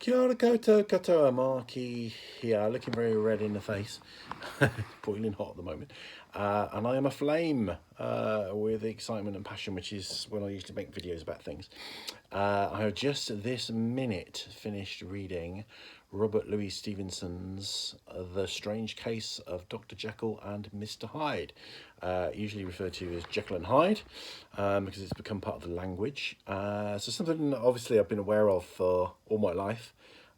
Kia ora koutou, katoa, Markie here, looking very red in the face, boiling hot at the moment, and I am aflame with excitement and passion, which is when I usually make videos about things. I have just this minute finished reading Robert Louis Stevenson's The Strange Case of Dr. Jekyll and Mr. Hyde, usually referred to as Jekyll and Hyde, because it's become part of the language. So something obviously I've been aware of for all my life,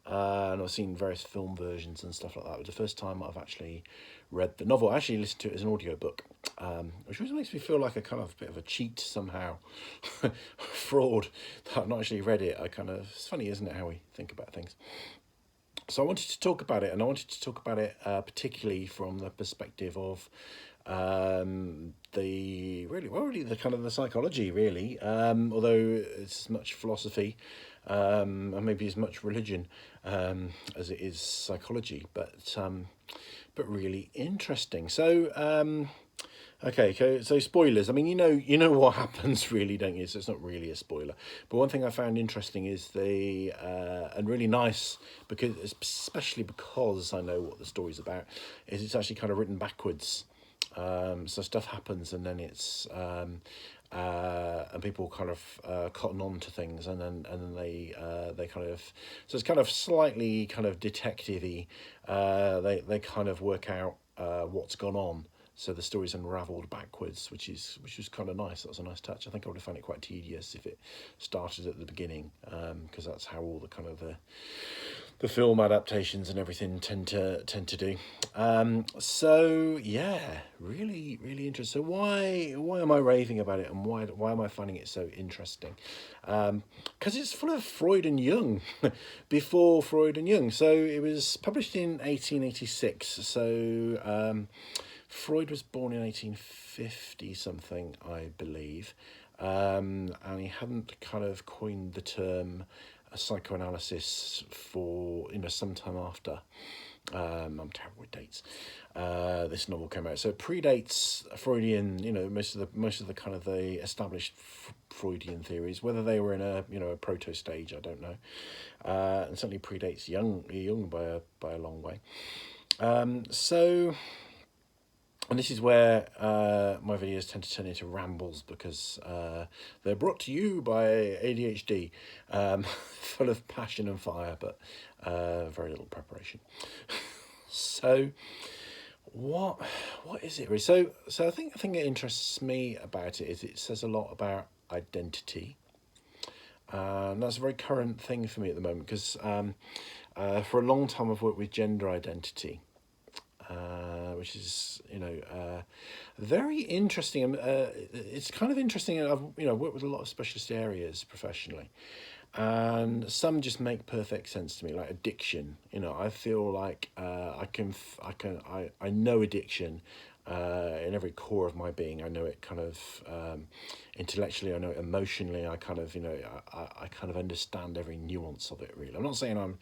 and I've seen various film versions and stuff like that. It was the first time I've actually read the novel. I actually listened to it as an audiobook, which always makes me feel like a kind of bit of a cheat somehow, fraud, that I've not actually read it. It's funny, isn't it, how we think about things. So I wanted to talk about it, and I wanted to talk about it particularly from the perspective of the kind of the psychology, really. Although it's as much philosophy and maybe as much religion as it is psychology, but really interesting. So. Okay, so spoilers. I mean, you know what happens, really, don't you? So it's not really a spoiler. But one thing I found interesting is and really nice, especially because I know what the story's about, is it's actually kind of written backwards. So stuff happens, and then it's and people kind of cotton on to things, and then they kind of, so it's kind of slightly kind of detective-y. They kind of work out what's gone on. So the story's unravelled backwards, which was kind of nice. That was a nice touch. I think I would have found it quite tedious if it started at the beginning, because that's how all the kind of the film adaptations and everything tend to do. So yeah, really interesting. So why am I raving about it, and why am I finding it so interesting? Because it's full of Freud and Jung, before Freud and Jung. So it was published in 1886. So. Freud was born in 1850 something, I believe, and he hadn't kind of coined the term psychoanalysis for some time after. I'm terrible with dates. This novel came out, so it predates Freudian. Most of the kind of the established Freudian theories, whether they were in a proto stage, I don't know, and certainly predates Jung by a long way. So. And this is where my videos tend to turn into rambles, because they're brought to you by ADHD, full of passion and fire, but very little preparation. So, what is it really? So I think the thing that interests me about it is it says a lot about identity. And that's a very current thing for me at the moment, because for a long time I've worked with gender identity. Which is very interesting. It's kind of interesting. I've worked with a lot of specialist areas professionally, and some just make perfect sense to me, like addiction. I feel like I know addiction in every core of my being. I know it kind of intellectually. I know it emotionally. I kind of I kind of understand every nuance of it. Really, I'm not saying I'm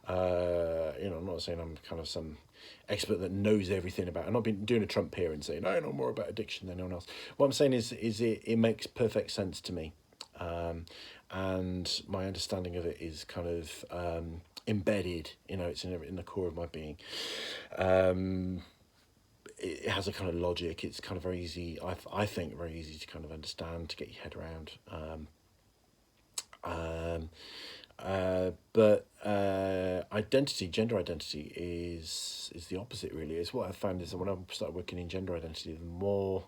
I'm not saying I'm kind of some expert that knows everything about it. I'm not been doing a Trump here and saying I know more about addiction than anyone else. What I'm saying is it makes perfect sense to me, and my understanding of it is kind of embedded. It's in the core of my being. It has a kind of logic. It's kind of very easy. I think very easy to kind of understand, to get your head around. But gender identity is the opposite, really. It's what I found is that when I started working in gender identity, the more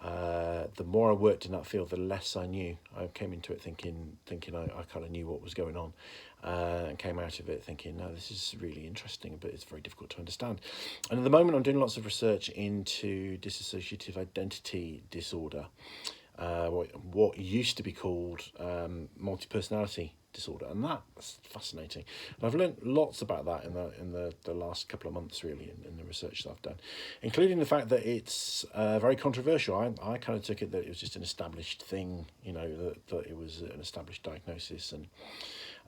I worked in that field, the less I knew. I came into it thinking I kind of knew what was going on, and came out of it thinking, no, this is really interesting, but it's very difficult to understand. And at the moment, I'm doing lots of research into dissociative identity disorder, what used to be called multi-personality disorder, and that's fascinating. And I've learned lots about that in the last couple of months, really, in the research that I've done, including the fact that it's very controversial. I kind of took it that it was just an established thing, that it was an established diagnosis, and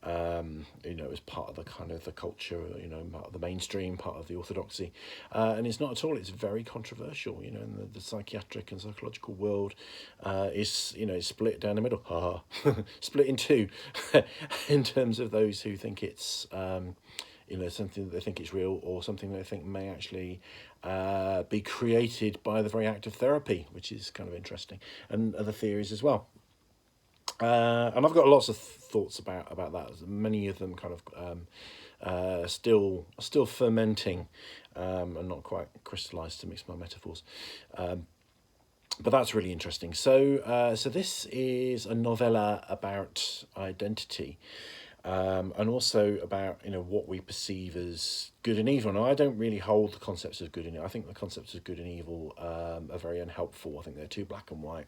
you know, as part of the kind of the culture, you know, part of the mainstream, part of the orthodoxy, and it's not at all. It's very controversial, you know, in the psychiatric and psychological world is, you know, split down the middle, split in two, in terms of those who think it's you know, something that they think is real, or something they think may actually be created by the very act of therapy, which is kind of interesting, and other theories as well. And I've got lots of thoughts about that. Many of them kind of still fermenting, and not quite crystallized, to mix my metaphors. But that's really interesting. So so this is a novella about identity. And also about, you know, what we perceive as good and evil. Now, I don't really hold the concepts of good and evil. I think the concepts of good and evil are very unhelpful. I think they're too black and white.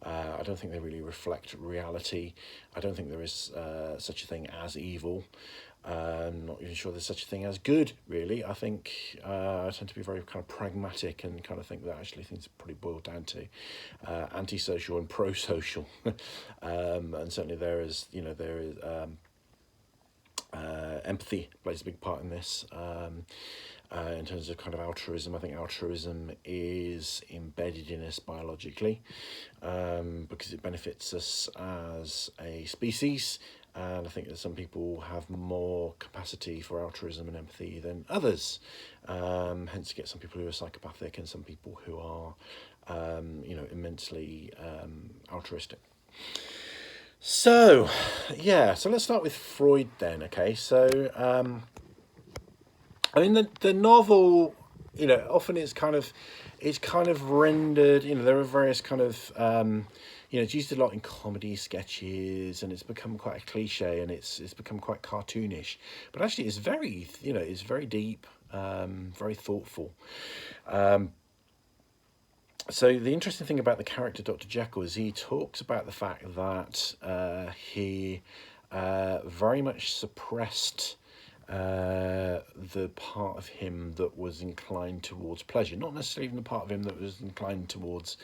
I don't think they really reflect reality. I don't think there is such a thing as evil. I'm not even sure there's such a thing as good, really. I think I tend to be very kind of pragmatic and kind of think that actually things are pretty boiled down to antisocial and pro-social. And certainly there is, you know, there is... empathy plays a big part in this, in terms of kind of altruism. I think altruism is embedded in us biologically, because it benefits us as a species, and I think that some people have more capacity for altruism and empathy than others. Hence you get some people who are psychopathic and some people who are you know, immensely altruistic. So, yeah, so let's start with Freud then, okay? So, I mean, the novel, you know, often it's kind of rendered, you know, there are various kind of, you know, it's used a lot in comedy sketches, and it's become quite a cliche, and it's become quite cartoonish. But actually it's very, you know, it's very deep, very thoughtful. So the interesting thing about the character Dr. Jekyll is he talks about the fact that he very much suppressed the part of him that was inclined towards pleasure, not necessarily even the part of him that was inclined towards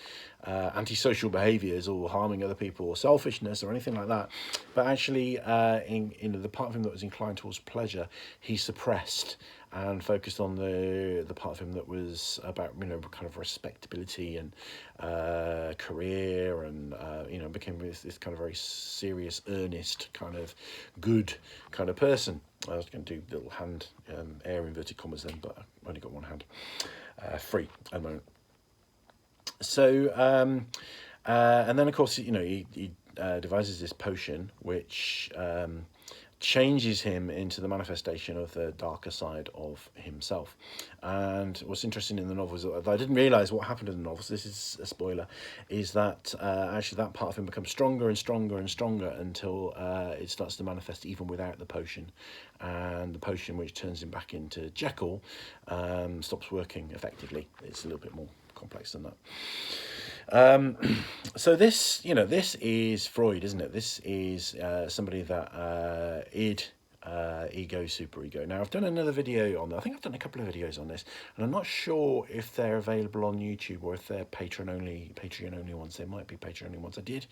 antisocial behaviours or harming other people or selfishness or anything like that, but actually in the part of him that was inclined towards pleasure, he suppressed and focused on the part of him that was about, you know, kind of respectability and career, and you know, became this kind of very serious, earnest, kind of good kind of person. I was going to do little hand air inverted commas then, but I've only got one hand free at the moment. So and then of course, you know, he devises this potion which changes him into the manifestation of the darker side of himself. And what's interesting in the novel is that I didn't realise what happened in the novel, so this is a spoiler, is that actually that part of him becomes stronger and stronger and stronger until it starts to manifest even without the potion. And the potion, which turns him back into Jeckyll, stops working effectively. It's a little bit more complex than that. So this, you know, this is Freud, isn't it? This is somebody that id, ego, superego. Now I've done another video on that. I think I've done a couple of videos on this, and I'm not sure if they're available on YouTube or if they're Patreon only ones. They might be Patreon only ones. I did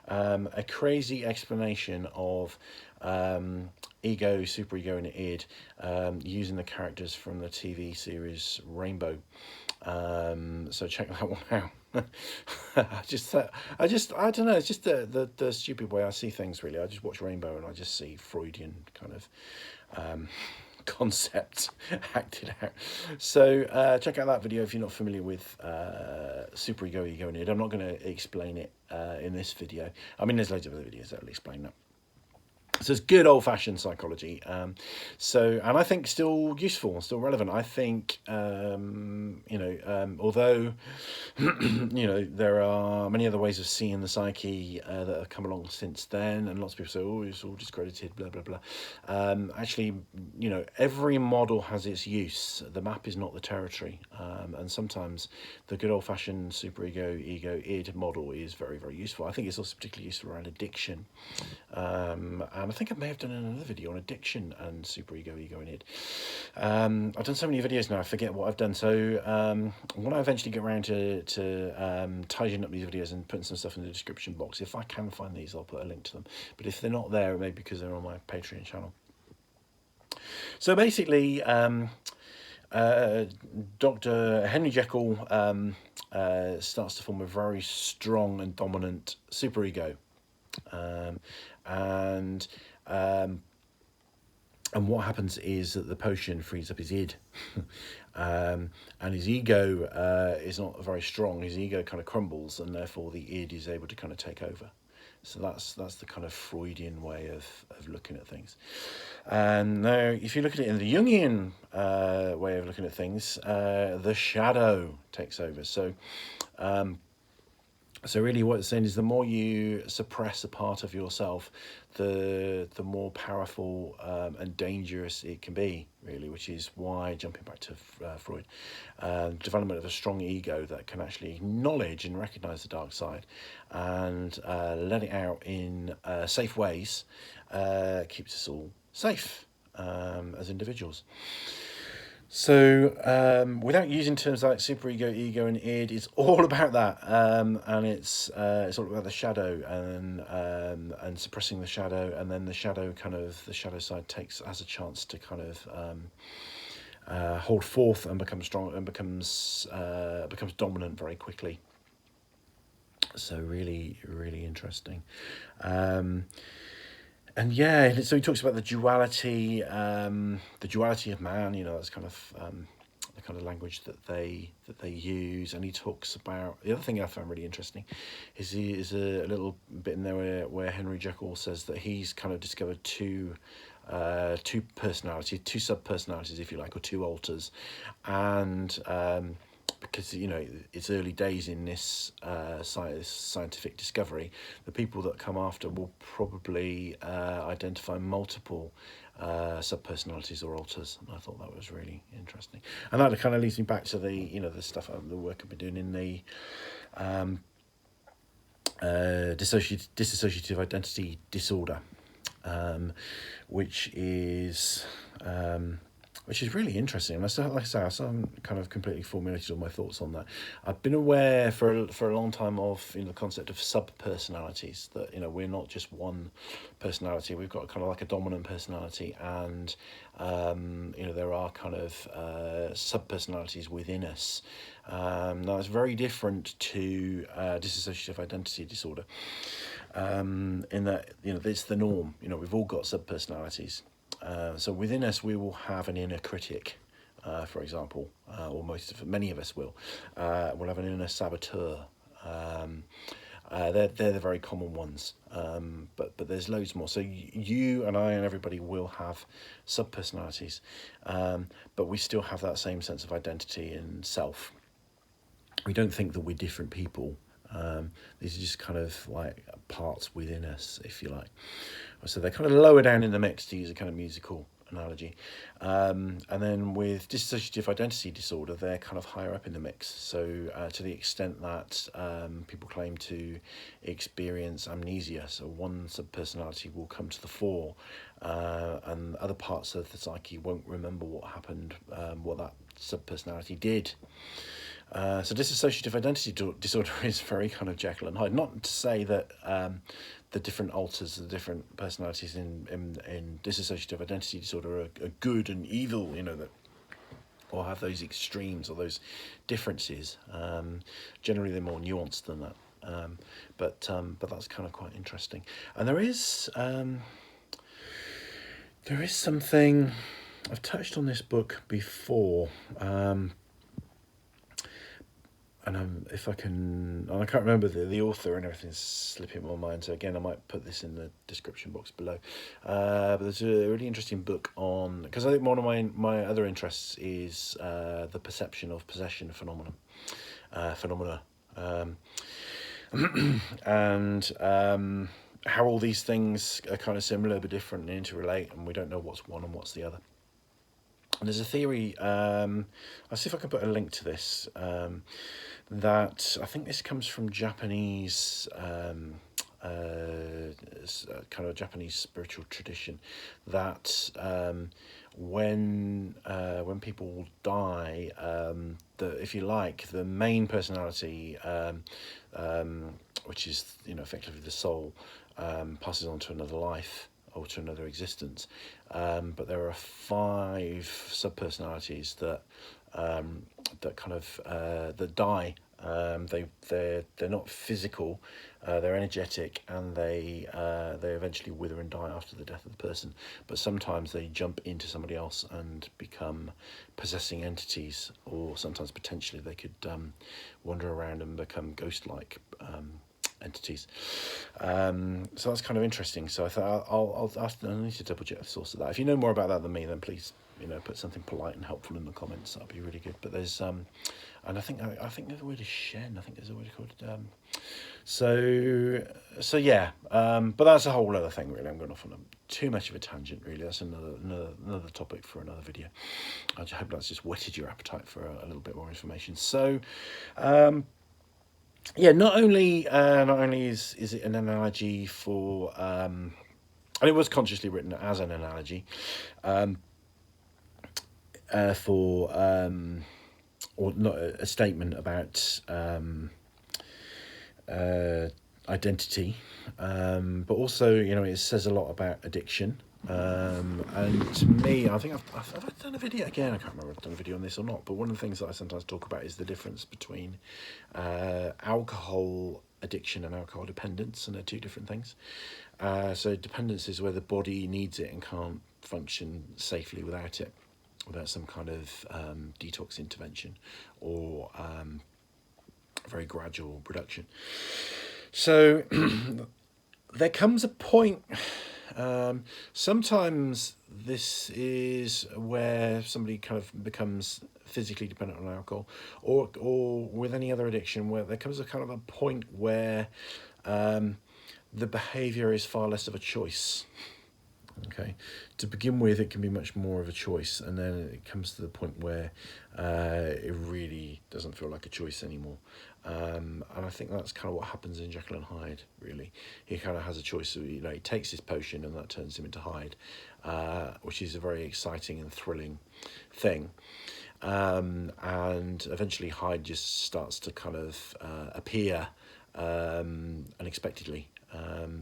a crazy explanation of ego, superego, and id using the characters from the TV series Rainbow. So check that one out. I don't know, it's just the stupid way I see things, really. I just watch Rainbow and I just see Freudian kind of concepts acted out. So check out that video if you're not familiar with superego, ego, and id. I'm not going to explain it in this video. I mean, there's loads of other videos that will explain that. So it's good old-fashioned psychology, and I think still useful, still relevant. I think, you know, although, you know, there are many other ways of seeing the psyche that have come along since then, and lots of people say, oh, it's all discredited, blah, blah, blah. Actually, you know, every model has its use. The map is not the territory, and sometimes the good old-fashioned superego, ego, id model is very, very useful. I think it's also particularly useful around addiction, and and I think I may have done another video on addiction and superego, ego, and id. I've done so many videos now, I forget what I've done. So when I eventually get around to tidying up these videos and putting some stuff in the description box, if I can find these, I'll put a link to them. But if they're not there, it may be because they're on my Patreon channel. So basically, Dr. Henry Jekyll starts to form a very strong and dominant superego, and what happens is that the potion frees up his id, and his ego is not very strong. His ego kind of crumbles, and therefore the id is able to kind of take over. So that's the kind of Freudian way of looking at things. And now, if you look at it in the Jungian way of looking at things, the shadow takes over. So really what it's saying is the more you suppress a part of yourself, the more powerful and dangerous it can be, really, which is why, jumping back to Freud, development of a strong ego that can actually acknowledge and recognize the dark side and let it out in safe ways keeps us all safe as individuals. So without using terms like superego, ego, and id, it's all about that, and it's all about the shadow and suppressing the shadow, and then the shadow side has a chance to kind of hold forth and become strong and becomes dominant very quickly. So really, really interesting. And yeah, so he talks about the duality of man. You know, that's kind of the kind of language that they use. And he talks about, the other thing I found really interesting is a little bit in there where Henry Jekyll says that he's kind of discovered two personalities, two sub-personalities, if you like, or two alters, and because, you know, it's early days in this scientific discovery, the people that come after will probably identify multiple sub-personalities or alters. And I thought that was really interesting. And that kind of leads me back to the, you know, the work I've been doing in the dissociative identity disorder, which is really interesting. And like I say, I haven't kind of completely formulated all my thoughts on that. I've been aware for a long time of, you know, the concept of sub-personalities, that, you know, we're not just one personality. We've got kind of like a dominant personality, and you know, there are kind of sub-personalities within us. Now, it's very different to dissociative identity disorder, in that, you know, it's the norm. You know, we've all got sub-personalities. So within us, we will have an inner critic, for example, or many of us will. We'll have an inner saboteur. They're the very common ones, but there's loads more. So you and I and everybody will have sub-personalities, but we still have that same sense of identity and self. We don't think that we're different people. These are just kind of like parts within us, if you like. So they're kind of lower down in the mix, to use a kind of musical analogy. And then with dissociative identity disorder, they're kind of higher up in the mix. So to the extent that people claim to experience amnesia, so one sub-personality will come to the fore, and other parts of the psyche won't remember what happened, what that sub-personality did. So dissociative identity disorder is very kind of Jekyll and Hyde. Not to say that the different alters, the different personalities in dissociative identity disorder are good and evil, you know, that, or have those extremes or those differences. Generally, they're more nuanced than that. But that's kind of quite interesting. And there is something, I've touched on this book before. And if I can, and I can't remember the author and everything's slipping my mind. So again, I might put this in the description box below. But there's a really interesting book on, because I think one of my other interests is the perception of possession phenomena, and how all these things are kind of similar but different and interrelate, and we don't know what's one and what's the other. And there's a theory, I'll see if I can put a link to this, that I think this comes from Japanese kind of a Japanese spiritual tradition that when people die, if you like, the main personality, which is effectively the soul, passes on to another life or to another existence. But there are 5 subpersonalities that that die. They're not physical, they're energetic, and they eventually wither and die after the death of the person. But sometimes they jump into somebody else and become possessing entities, or sometimes potentially they could wander around and become ghost-like entities. So that's kind of interesting. So I thought I need to double check the source of that. If you know more about that than me, then please put something polite and helpful in the comments. That'd be really good. But there's and I think the word is Shen. I think there's a word called so yeah. But that's a whole other thing, really. I'm going off on too much of a tangent, really. That's another topic for another video. I hope that's just whetted your appetite for a little bit more information. So yeah, not only is it an analogy for and it was consciously written as an analogy for or not a statement about identity, but also it says a lot about addiction. And to me, I think I've done a video again. I can't remember if I've done a video on this or not. But one of the things that I sometimes talk about is the difference between alcohol addiction and alcohol dependence, and they're 2 different things. So dependence is where the body needs it and can't function safely without it, without some kind of detox intervention or very gradual reduction. So there comes a point. Sometimes this is where somebody kind of becomes physically dependent on alcohol, or with any other addiction, where there comes a kind of a point where the behaviour is far less of a choice. Okay, to begin with, it can be much more of a choice, and then it comes to the point where it really doesn't feel like a choice anymore. And I think that's kind of what happens in Jekyll and Hyde, really. He kind of has a choice. He takes his potion, and that turns him into Hyde, which is a very exciting and thrilling thing. And eventually Hyde just starts to kind of appear unexpectedly.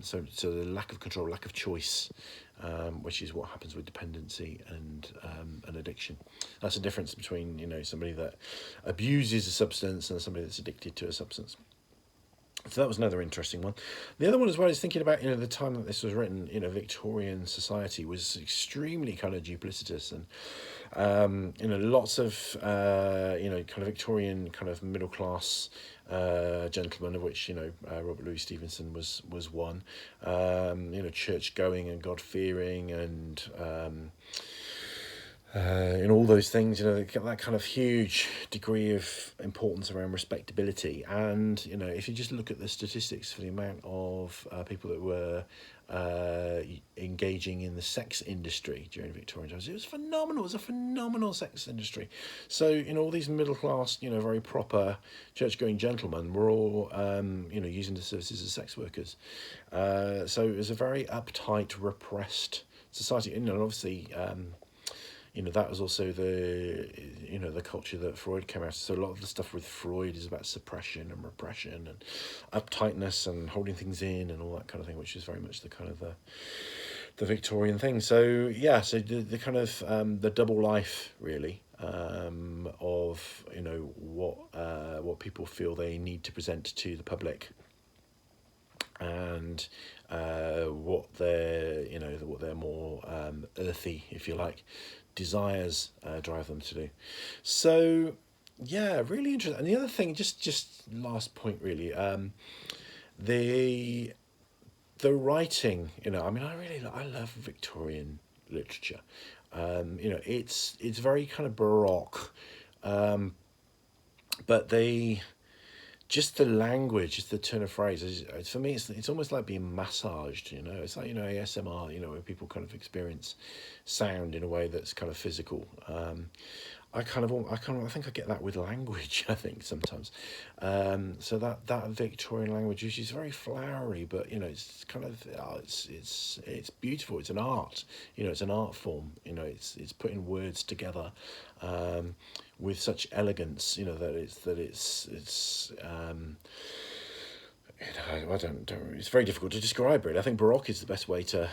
So the lack of control, lack of choice, which is what happens with dependency and addiction. That's the difference between somebody that abuses a substance and somebody that's addicted to a substance. So that was another interesting one. The other one as well is thinking about the time that this was written. Victorian society was extremely kind of duplicitous, and lots of kind of Victorian kind of middle class gentlemen, of which Robert Louis Stevenson was one. Church going and God fearing and all those things, that kind of huge degree of importance around respectability. And if you just look at the statistics for the amount of people that were engaging in the sex industry during Victorian times, it was phenomenal. It was a phenomenal sex industry. So all these middle class, very proper church going gentlemen were all using the services of sex workers. So it was a very uptight, repressed society. And obviously that was also the culture that Freud came out of. So a lot of the stuff with Freud is about suppression and repression and uptightness and holding things in and all that kind of thing, which is very much the kind of the Victorian thing. So yeah, so the kind of the double life, really, of what people feel they need to present to the public, and what their more earthy, if you like, desires drive them to do. So yeah, really interesting. And the other thing, just last point, really, the writing. I love Victorian literature. It's very kind of baroque, but just the language, just the turn of phrase, for me, it's almost like being massaged. It's like ASMR. Where people kind of experience sound in a way that's kind of physical. I think I get that with language. I think sometimes, so that Victorian language, which is very flowery, but it's kind of it's beautiful. It's an art. It's an art form. It's putting words together, with such elegance. I don't. It's very difficult to describe. Really, I think Baroque is the best way to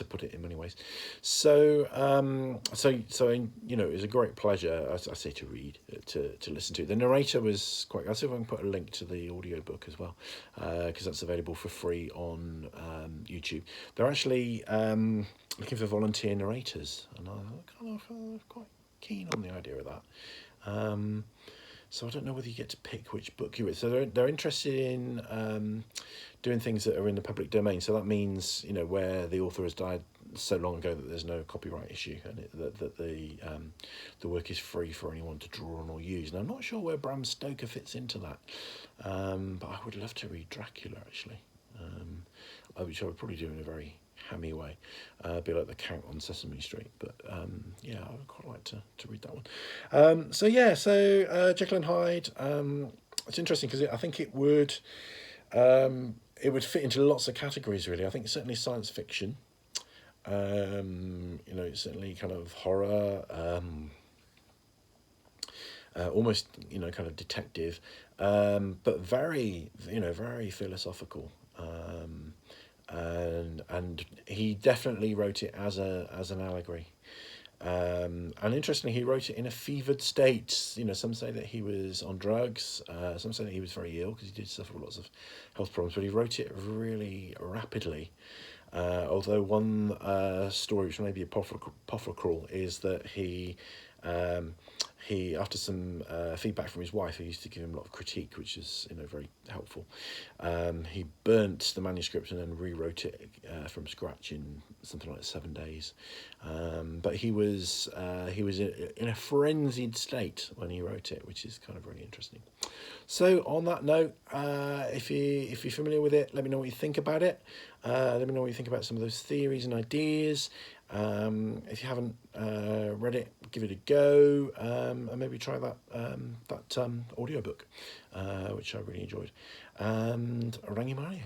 put it in many ways. So it was a great pleasure, I say, to read, to listen to. The narrator was quite. I'll see if I can put a link to the audiobook as well, because that's available for free on YouTube. They're actually looking for volunteer narrators, and I'm kind of quite keen on the idea of that. So I don't know whether you get to pick which book you read. So they're interested in doing things that are in the public domain. So that means where the author has died so long ago that there's no copyright issue, and that the work is free for anyone to draw on or use. And I'm not sure where Bram Stoker fits into that, but I would love to read Dracula actually, which I would probably do in a very hammy way, be like the Count on Sesame Street, but yeah, I would quite like to read that one. So Jekyll and Hyde, it's interesting because I think it would fit into lots of categories really. I think certainly science fiction, certainly kind of horror, almost kind of detective, but very very philosophical. And he definitely wrote it as an allegory, and interestingly, he wrote it in a fevered state. Some say that he was on drugs, some say that he was very ill because he did suffer lots of health problems. But he wrote it really rapidly. Although one story, which may be apocryphal, is that he after some feedback from his wife, who used to give him a lot of critique, which is very helpful, he burnt the manuscript and then rewrote it from scratch in something like 7 days. But he was in a frenzied state when he wrote it, which is kind of really interesting. So on that note, if you're familiar with it, let me know what you think about it. Let me know what you think about some of those theories and ideas. If you haven't read it, give it a go, and maybe try that audiobook, which I really enjoyed. And Rangi Mario.